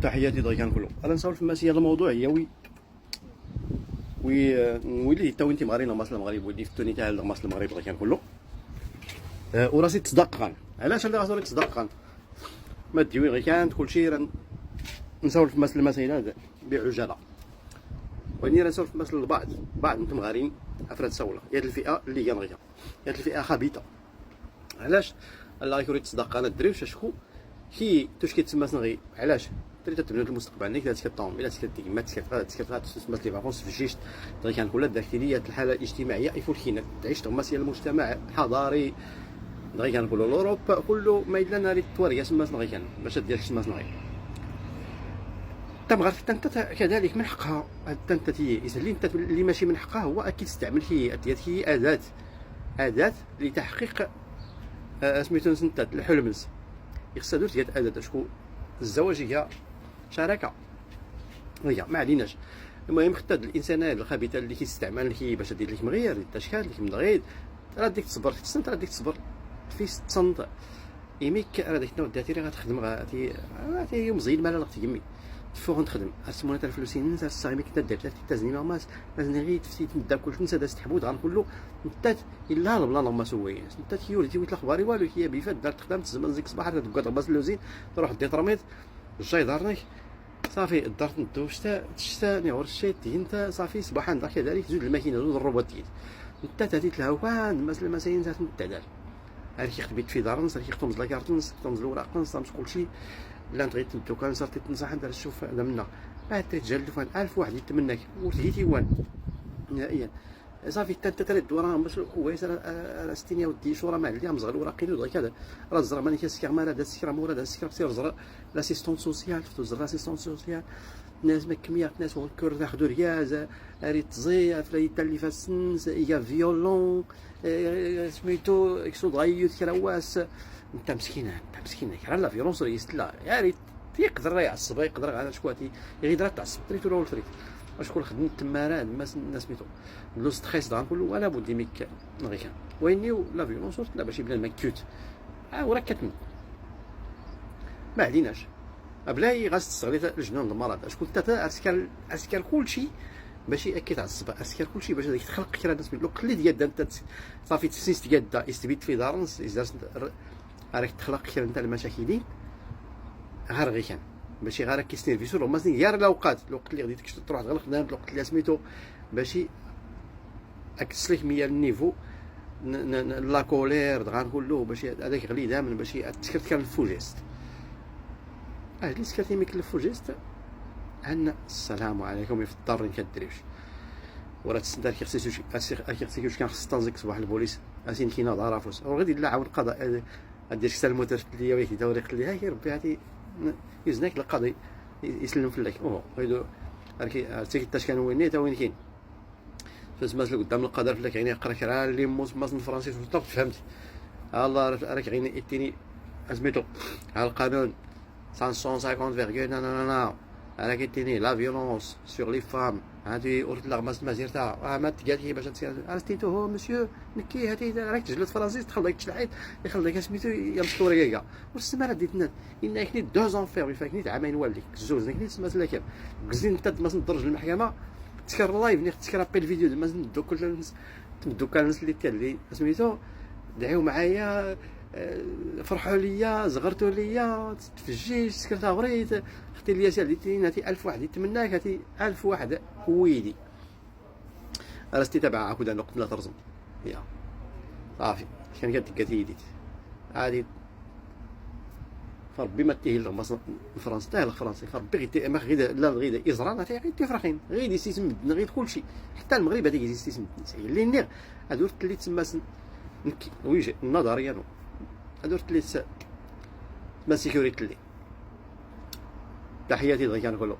تحياتي ضي كان كله. انا نسولف في المسيره الموضوع هي ويلي تو انت مغارين مصر المغرب ولي في توني تاع مصر المغرب ضي كان كله. وراسي تصدقان علاش انا راسي تصدقان ما ديوي غير كانت كلشي نسولف في المسائل بعجاله. واني نسولف في مسألة بعض انتم غارين افراد سوله يا الفئه اللي هي نغيه يا الفئه خبيثه. علاش الله يكون تصدق انا الدري واش شكون كي توش كيتسمى صنغي علاش تريد تبني المستقبل عندك الا تكطوم الا تكدي ما تسكت تسمى لي فاكونس في جيشت دغيا كان كل الداخليه الحاله الاجتماعيه ايفول كينا تعيش تغمس المجتمع حضاري دغيا كان كله الاوروب كله ما الا ناري التواريه سما صنغي كان باش دير سما صنغي تبغى التنتة كذلك من حقها. التنتة اللي انت اللي ماشي من حقها هو اكيد تستعمل هي اداه لتحقيق سميتو سنتات الحلم يخصها دوز ديال اداه شكون الزواج هي شراكه هي ما عليناش. المهم حتى الانسانه الخبيثه اللي كيستعمل هي باش دير لك مغير دير الاشكال اللي كمغيد راه ديك تصبر في السنت راه ديك تصبر في تصنت يميك راه ديك النوع داتي غتخدم غاتي يوم زين مالا تيمي فوق نخدم اسمونا تاع الفلوسين نتا الصايمي كنت دير ثلاثه تازني ماس لازم غير تفتيت ندا كلشي نتا داز تحبود غان كله نتا الا البلان ما سوي نتا كيولي تيويت الاخبار والو هي بيفات دارت خدمت الزمان زيك صباح تبقى تغبس اللوزين تروح دي طرميت جاي دارنك صافي دارت ندو شتا نيور الشيت انت صافي صباحا داك كذلك زوج الماكينه زوج الروبوت ديال نتا تاتيت الهوان المسائل تاع نتا هاد كيخدميت في دارنس هاد كيخدم لا كارتونس كيخدم الوراق نصامش كلشي لا تغيت نتو كان صرتي تنصح انت شوف هذا منا بعد تجلف 1000 واحد يتمناك وتهيتي وان نهائيا صافي انت ترد دوران باش كويس راه ستينيا ودي شو راه ما عليا مزغل وراقيل ولا كذا راه الزرا ماني كاسكر ما راه داز السكر مورا داز السكر سير زرا لاسيستونت سوسيال فتو زرا لاسيستونت سوسيال ناس ما كميات ناس وكر تاخذوا رياضه ريت تزي فلا يتلي فاسنس يا فيولون سميتو اكسود غايوت كراواس انت مسكينه كرا لا فيولونس يستلا يا ريت يقدر يعصب يقدر على شكواتي يقدر تعصب تريت ولا تريت شكون خدم التمارات الناس سميتو لو ستريس دغا كله ولا بد يميك نغي كان ويني لا فيولونس لا باش يبان مكيوت وراك كتموت ما عليناش بلاي غاس تستغل الجنون المرض شكون حتى عسكر كلشي باش ياكد تعصب عسكر كلشي باش هذيك تخلق كرا الناس لو قليل ديال انت صافي تسيس ديال يستبيد في دارنس راك تخلق كرا نتاع المشاكلين غير غي كان ماشي غير كيستير في سور مازال غير الاوقات الوقت اللي غادي تروح تغلق خدام الوقت اللي سميتو باش اكسلك مية النيفو لا كولير دغا كله باش هذاك غلي دائما باش تسكرت كان الفوجيست اللي سكرتي ميك الفوجيست عندنا السلام عليكم في الدار ما كديريوش وراه تسنتر كيخصك كان خص تنزك صباح البوليس اسين كاينه ضرافوس غادي لا عاود القضاء دير سال الموتور ليا وياك توريق ليها هاي ربي هاتي يزناك القاضي يسلم فلك هيدو راكي تاش كان وين تا وين كاين فاش قدام القدر فلك يعني يقرا كرا اللي موس ماس الفرنسي فهمت الله راك غير اتيني سميتو على القانون 150,000 راك كيتيني لا فيولونس سور لي فام هادي ورد لا مازيرتا ما تقال باش ارستيتو هو مسيو نكي هادي راك تجلد فرنسي تدخل داك الشلعيط يخليك سميتو يمسكو ركاكا والسما راه ديتنا ان كنيت 2 زون فير فاكنيت عامين والديك زوج كنيت سما سلاكا كزين انت ما تدرج المحكمه تسكر اللايف نيت تسكرابي الفيديو ما ندو كل الناس الناس اللي سميتو دعيو معايا فرحوا ليا زغرتوا ليا تفجيش سكرتها غريت اختي ليا سالتيني هاتي 1000 واحد يتمناك هاتي 1000 واحد ويدي رستي تبع هكذا نقط لا ترزم يا صافي كان كدك يديت عادي فربي ما تيهي لغمص فرنسا تاهل فرنسا فربي غير ما غير لا غير ازرا غير تفرحين غير يستسم غير كلشي حتى المغرب هذيك يستسم اللي نير هادو اللي تسمى ويجي النظريه درت لي ما سيكوريتي لي تحياتي ضي كان كله.